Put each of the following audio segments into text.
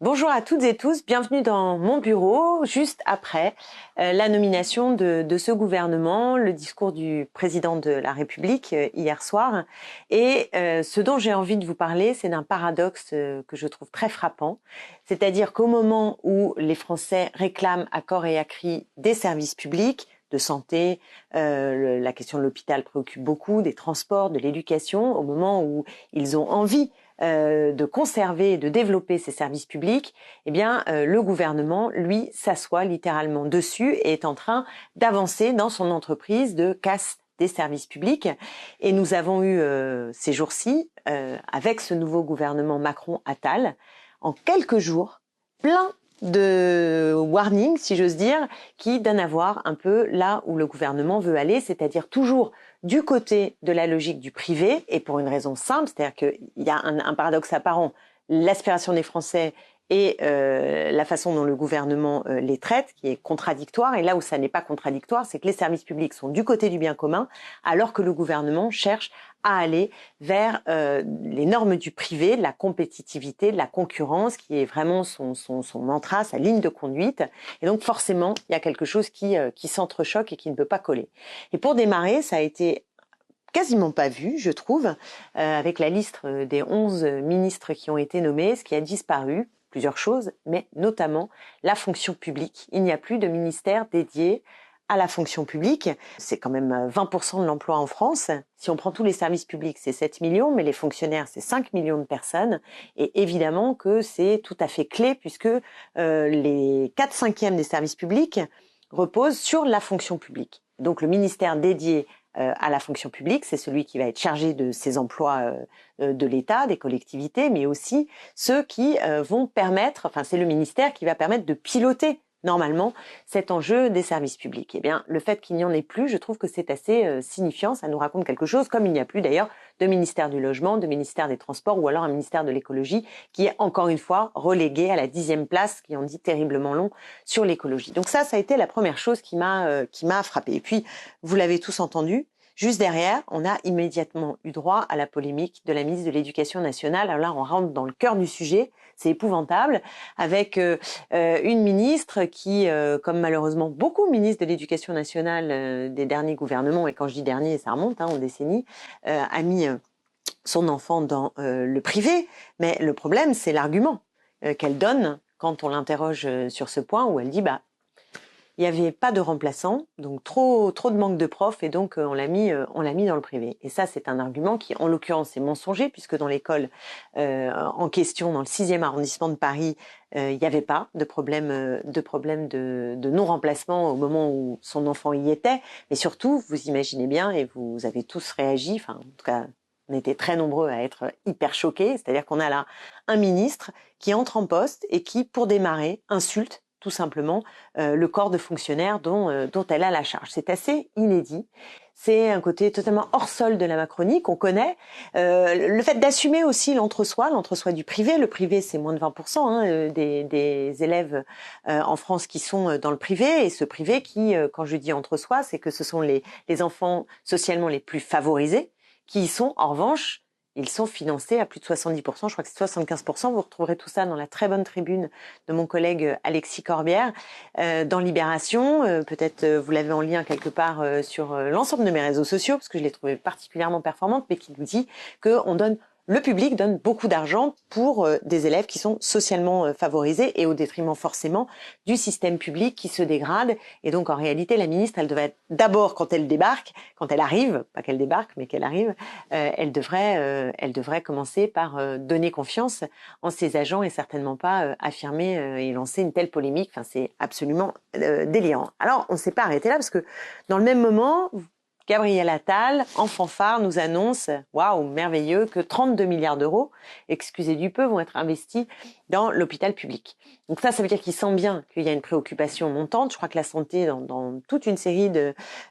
Bonjour à toutes et tous, bienvenue dans mon bureau, juste après la nomination de ce gouvernement, le discours du président de la République hier soir. Et ce dont j'ai envie de vous parler, c'est d'un paradoxe que je trouve très frappant. C'est-à-dire qu'au moment où les Français réclament à corps et à cri des services publics, de santé, la question de l'hôpital préoccupe beaucoup, des transports, de l'éducation, au moment où ils ont envie de conserver et de développer ces services publics, eh bien, le gouvernement, lui, s'assoit littéralement dessus et est en train d'avancer dans son entreprise de casse des services publics. Et nous avons eu ces jours-ci, avec ce nouveau gouvernement Macron-Attal, en quelques jours, plein de warnings, si j'ose dire, qui donnent à voir un peu là où le gouvernement veut aller, c'est-à-dire toujours du côté de la logique du privé, et pour une raison simple, c'est-à-dire qu'il y a un paradoxe apparent, l'aspiration des Français et la façon dont le gouvernement les traite, qui est contradictoire, et là où ça n'est pas contradictoire, c'est que les services publics sont du côté du bien commun, alors que le gouvernement cherche à aller vers les normes du privé, de la compétitivité, de la concurrence, qui est vraiment son mantra, sa ligne de conduite. Et donc forcément, il y a quelque chose qui s'entrechoque et qui ne peut pas coller. Et pour démarrer, ça a été quasiment pas vu, je trouve, avec la liste des 11 ministres qui ont été nommés, ce qui a disparu, plusieurs choses, mais notamment la fonction publique. Il n'y a plus de ministère dédié à la fonction publique. C'est quand même 20% de l'emploi en France. Si on prend tous les services publics, c'est 7 millions, mais les fonctionnaires, c'est 5 millions de personnes. Et évidemment que c'est tout à fait clé, puisque les 4/5 des services publics reposent sur la fonction publique. Donc le ministère dédié à la fonction publique, c'est celui qui va être chargé de ces emplois de l'État, des collectivités, mais aussi ceux qui vont permettre, enfin c'est le ministère qui va permettre de piloter normalement cet enjeu des services publics. Eh bien, le fait qu'il n'y en ait plus, je trouve que c'est assez signifiant, ça nous raconte quelque chose, comme il n'y a plus d'ailleurs de ministère du logement, de ministère des transports ou alors un ministère de l'écologie qui est encore une fois relégué à la 10e place, qui en dit terriblement long sur l'écologie. Donc ça a été la première chose qui m'a frappée. Et puis, vous l'avez tous entendu, juste derrière, on a immédiatement eu droit à la polémique de la ministre de l'Éducation nationale. Alors là, on rentre dans le cœur du sujet, c'est épouvantable, avec une ministre qui, comme malheureusement beaucoup de ministres de l'Éducation nationale des derniers gouvernements, et quand je dis dernier, ça remonte en décennies, a mis son enfant dans le privé. Mais le problème, c'est l'argument qu'elle donne quand on l'interroge sur ce point, où elle dit il n'y avait pas de remplaçant, donc trop de manque de profs, et donc on l'a mis dans le privé. Et ça, c'est un argument qui, en l'occurrence, est mensonger, puisque dans l'école en question, dans le 6e arrondissement de Paris, il n'y avait pas de problème de non-remplacement au moment où son enfant y était. Mais surtout, vous imaginez bien, et vous avez tous réagi, enfin, en tout cas, on était très nombreux à être hyper choqués, c'est-à-dire qu'on a là un ministre qui entre en poste et qui, pour démarrer, insulte tout simplement le corps de fonctionnaires dont elle a la charge. C'est assez inédit. C'est un côté totalement hors sol de la Macronie qu'on connaît. Le fait d'assumer aussi l'entre-soi du privé. Le privé, c'est moins de 20% des élèves en France qui sont dans le privé. Et ce privé qui, quand je dis entre-soi, c'est que ce sont les enfants socialement les plus favorisés qui sont, en revanche, ils sont financés à plus de 70%, je crois que c'est 75%. Vous retrouverez tout ça dans la très bonne tribune de mon collègue Alexis Corbière dans Libération. Peut-être vous l'avez en lien quelque part sur l'ensemble de mes réseaux sociaux, parce que je l'ai trouvée particulièrement performante, mais qui nous dit qu'on donne... Le public donne beaucoup d'argent pour des élèves qui sont socialement favorisés et au détriment forcément du système public qui se dégrade. Et donc en réalité, la ministre, elle devrait d'abord, quand elle débarque, quand elle arrive, pas qu'elle débarque, mais qu'elle arrive, elle devrait commencer par donner confiance en ses agents et certainement pas affirmer et lancer une telle polémique. Enfin, c'est absolument délirant. Alors, on ne s'est pas arrêté là parce que dans le même moment, Gabriel Attal, en fanfare, nous annonce, waouh, merveilleux, que 32 milliards d'euros, excusez du peu, vont être investis dans l'hôpital public. Donc ça veut dire qu'il sent bien qu'il y a une préoccupation montante. Je crois que la santé, dans toute une série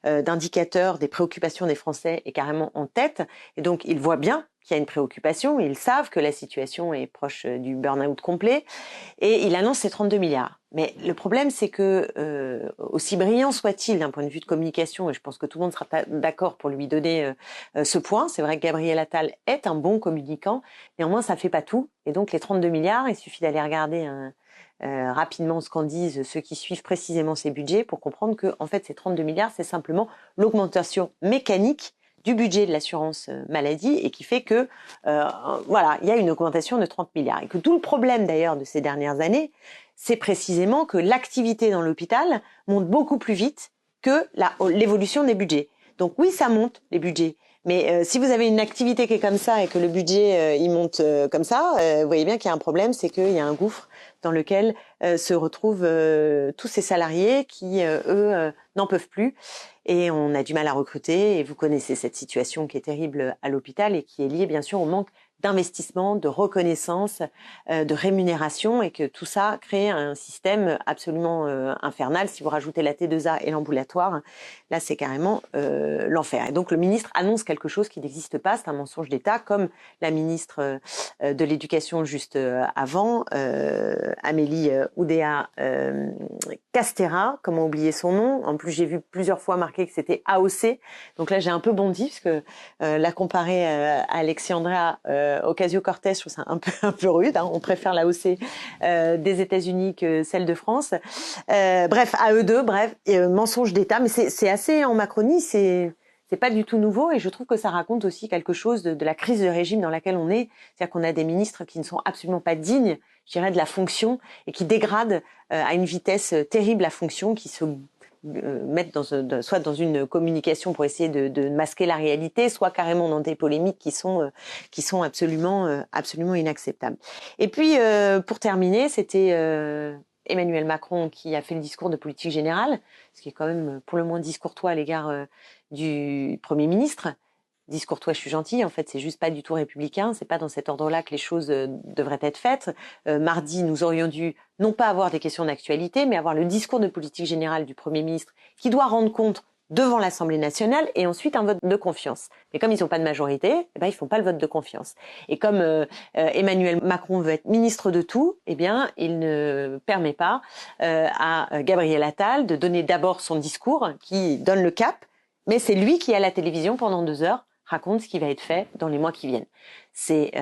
d'indicateurs des préoccupations des Français, est carrément en tête. Et donc, il voit bien qu'il y a une préoccupation, ils savent que la situation est proche du burn-out complet, et il annonce ces 32 milliards. Mais le problème, c'est que, aussi brillant soit-il d'un point de vue de communication, et je pense que tout le monde sera d'accord pour lui donner ce point, c'est vrai que Gabriel Attal est un bon communicant, néanmoins ça fait pas tout, et donc les 32 milliards, il suffit d'aller regarder rapidement ce qu'en disent ceux qui suivent précisément ces budgets pour comprendre que, en fait, ces 32 milliards, c'est simplement l'augmentation mécanique du budget de l'assurance maladie et qui fait que, voilà, il y a une augmentation de 30 milliards. Et que tout le problème d'ailleurs de ces dernières années, c'est précisément que l'activité dans l'hôpital monte beaucoup plus vite que l'évolution des budgets. Donc oui, ça monte, les budgets. Mais si vous avez une activité qui est comme ça et que le budget il monte comme ça, vous voyez bien qu'il y a un problème, c'est qu'il y a un gouffre dans lequel se retrouvent tous ces salariés qui, eux, n'en peuvent plus. Et on a du mal à recruter. Et vous connaissez cette situation qui est terrible à l'hôpital et qui est liée bien sûr au manque d'investissement, de reconnaissance, de rémunération, et que tout ça crée un système absolument infernal. Si vous rajoutez la T2A et l'ambulatoire, là c'est carrément l'enfer. Et donc le ministre annonce quelque chose qui n'existe pas, c'est un mensonge d'État, comme la ministre de l'Éducation juste avant, Amélie Oudéa Castéra, comment oublier son nom. En plus j'ai vu plusieurs fois marqué que c'était AOC, donc là j'ai un peu bondi parce que la comparer à Alexandria Ocasio-Cortez, je trouve ça un peu rude, hein. On préfère l'AOC des États-Unis que celle de France. Bref, à eux deux, bref, mensonge d'État, mais c'est assez en Macronie, c'est pas du tout nouveau, et je trouve que ça raconte aussi quelque chose de la crise de régime dans laquelle on est. C'est-à-dire qu'on a des ministres qui ne sont absolument pas dignes, je dirais, de la fonction, et qui dégradent à une vitesse terrible la fonction, qui se mettre soit dans une communication pour essayer de masquer la réalité, soit carrément dans des polémiques qui sont absolument inacceptables. Et puis pour terminer, c'était Emmanuel Macron qui a fait le discours de politique générale, ce qui est quand même pour le moins discourtois à l'égard du Premier ministre. Discourtois, je suis gentille, en fait, c'est juste pas du tout républicain, c'est pas dans cet ordre-là que les choses devraient être faites. Mardi, nous aurions dû non pas avoir des questions d'actualité, mais avoir le discours de politique générale du Premier ministre qui doit rendre compte devant l'Assemblée nationale et ensuite un vote de confiance. Mais comme ils n'ont pas de majorité, eh ben, ils font pas le vote de confiance. Et comme Emmanuel Macron veut être ministre de tout, eh bien, il ne permet pas à Gabriel Attal de donner d'abord son discours qui donne le cap, mais c'est lui qui, à la télévision, pendant 2 heures, raconte ce qui va être fait dans les mois qui viennent. C'est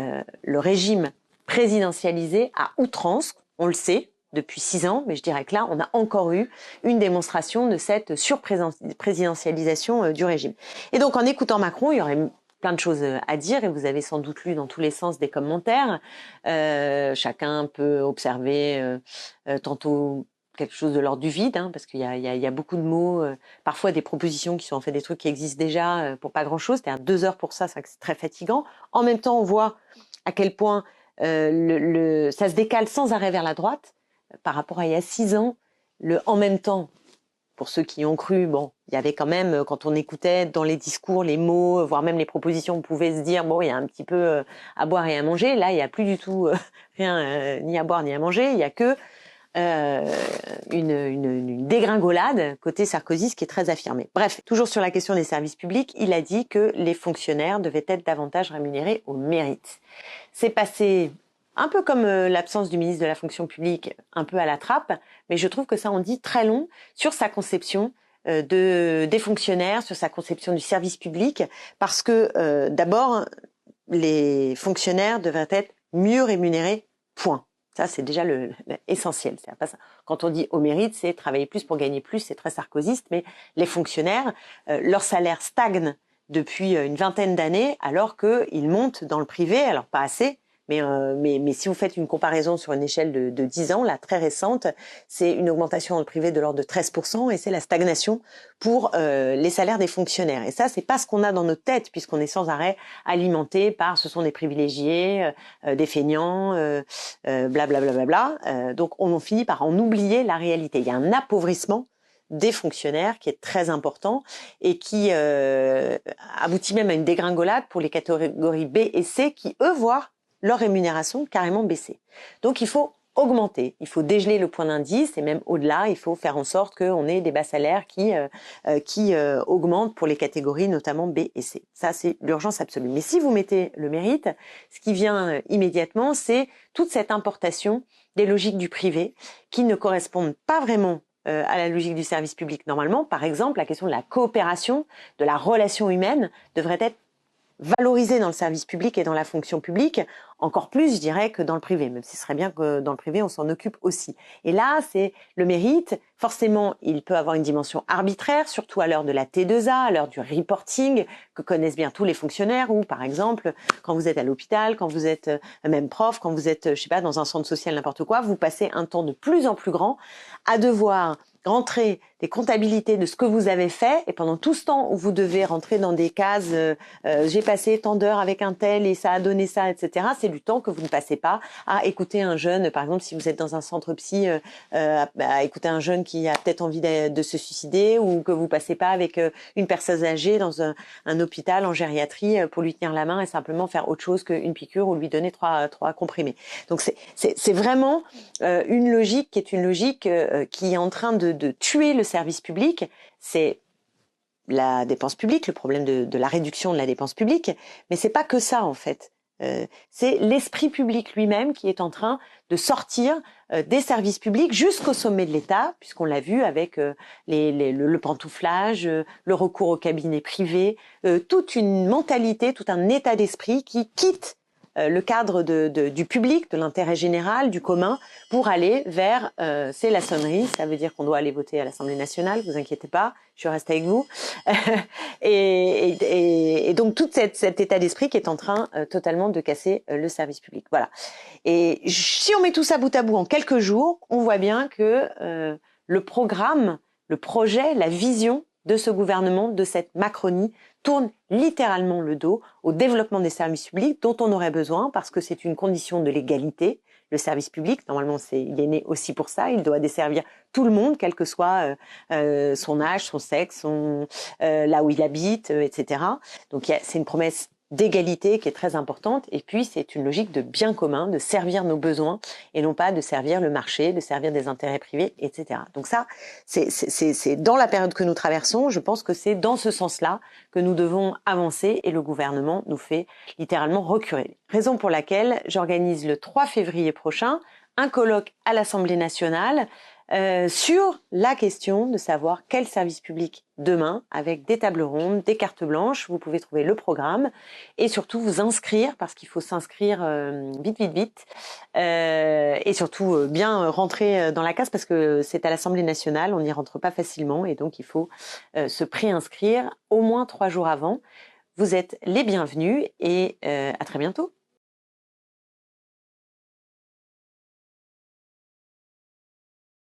le régime présidentialisé à outrance, on le sait, depuis 6 ans, mais je dirais que là, on a encore eu une démonstration de cette surprésidentialisation du régime. Et donc, en écoutant Macron, il y aurait plein de choses à dire, et vous avez sans doute lu dans tous les sens des commentaires. Chacun peut observer tantôt quelque chose de l'ordre du vide, hein, parce qu'il y a beaucoup de mots, parfois des propositions qui sont en fait des trucs qui existent déjà pour pas grand-chose, c'est-à-dire 2 heures pour ça, c'est très fatigant. En même temps, on voit à quel point ça se décale sans arrêt vers la droite, par rapport à il y a 6 ans, en même temps, pour ceux qui ont cru, bon, il y avait quand même, quand on écoutait dans les discours, les mots, voire même les propositions, on pouvait se dire, bon, il y a un petit peu à boire et à manger. Là, il n'y a plus du tout rien, ni à boire ni à manger, il n'y a que une dégringolade côté Sarkozy, ce qui est très affirmé. Bref, toujours sur la question des services publics, il a dit que les fonctionnaires devaient être davantage rémunérés au mérite. C'est passé un peu comme l'absence du ministre de la fonction publique, un peu à la trappe, mais je trouve que ça en dit très long sur sa conception des fonctionnaires, sur sa conception du service public, parce que d'abord, les fonctionnaires devraient être mieux rémunérés, point. Ça, c'est déjà essentiel. Quand on dit au mérite, c'est travailler plus pour gagner plus, c'est très sarkozyste, mais les fonctionnaires, leur salaire stagne depuis une vingtaine d'années, alors qu'ils montent dans le privé, alors pas assez, mais si vous faites une comparaison sur une échelle de 10 ans, là, très récente, c'est une augmentation dans le privé de l'ordre de 13%, et c'est la stagnation pour les salaires des fonctionnaires. Et ça, c'est pas ce qu'on a dans notre tête, puisqu'on est sans arrêt alimenté par ce sont des privilégiés, des feignants, blablabla. Donc on finit par en oublier la réalité. Il y a un appauvrissement des fonctionnaires qui est très important et qui aboutit même à une dégringolade pour les catégories B et C qui, eux, voient leur rémunération carrément baisser. Donc il faut augmenter. Il faut dégeler le point d'indice et même au-delà, il faut faire en sorte qu'on ait des bas salaires qui augmentent pour les catégories notamment B et C. Ça, c'est l'urgence absolue. Mais si vous mettez le mérite, ce qui vient immédiatement, c'est toute cette importation des logiques du privé qui ne correspondent pas vraiment à la logique du service public. Normalement, par exemple, la question de la coopération, de la relation humaine devrait être valorisé dans le service public et dans la fonction publique, encore plus, je dirais, que dans le privé, même si ce serait bien que dans le privé, on s'en occupe aussi. Et là, c'est le mérite. Forcément, il peut avoir une dimension arbitraire, surtout à l'heure de la T2A, à l'heure du reporting, que connaissent bien tous les fonctionnaires, ou par exemple, quand vous êtes à l'hôpital, quand vous êtes même prof, quand vous êtes, je sais pas, dans un centre social, n'importe quoi, vous passez un temps de plus en plus grand à devoir rentrer des comptabilités de ce que vous avez fait, et pendant tout ce temps où vous devez rentrer dans des cases j'ai passé tant d'heures avec un tel et ça a donné ça, etc. C'est du temps que vous ne passez pas à écouter un jeune, par exemple si vous êtes dans un centre psy, à écouter un jeune qui a peut-être envie de se suicider, ou que vous passez pas avec une personne âgée dans un hôpital en gériatrie pour lui tenir la main et simplement faire autre chose qu'une piqûre ou lui donner trois comprimés. Donc c'est vraiment une logique qui est une logique qui est en train de tuer le service public. C'est la dépense publique, le problème de la réduction de la dépense publique, mais c'est pas que ça en fait. C'est l'esprit public lui-même qui est en train de sortir des services publics jusqu'au sommet de l'État, puisqu'on l'a vu avec le pantouflage, le recours au cabinet privé, toute une mentalité, tout un état d'esprit qui quitte le cadre du public, de l'intérêt général, du commun, pour aller vers c'est la sonnerie. Ça veut dire qu'on doit aller voter à l'Assemblée nationale, vous inquiétez pas, je reste avec vous. et donc tout cet état d'esprit qui est en train totalement de casser le service public. Voilà. Et si on met tout ça bout à bout en quelques jours, on voit bien que le programme, le projet, la vision de ce gouvernement, de cette Macronie, tourne littéralement le dos au développement des services publics dont on aurait besoin parce que c'est une condition de l'égalité. Le service public, normalement, il est né aussi pour ça. Il doit desservir tout le monde, quel que soit son âge, son sexe, là où il habite, etc. Donc c'est une promesse d'égalité qui est très importante, et puis c'est une logique de bien commun, de servir nos besoins et non pas de servir le marché, de servir des intérêts privés, etc. Donc ça, c'est dans la période que nous traversons, je pense que c'est dans ce sens-là que nous devons avancer, et le gouvernement nous fait littéralement reculer. Raison pour laquelle j'organise le 3 février prochain un colloque à l'Assemblée nationale sur la question de savoir quel service public demain, avec des tables rondes, des cartes blanches. Vous pouvez trouver le programme et surtout vous inscrire, parce qu'il faut s'inscrire vite, et surtout bien rentrer dans la case, parce que c'est à l'Assemblée nationale, on n'y rentre pas facilement, et donc il faut se préinscrire au moins 3 jours avant. Vous êtes les bienvenus, et à très bientôt.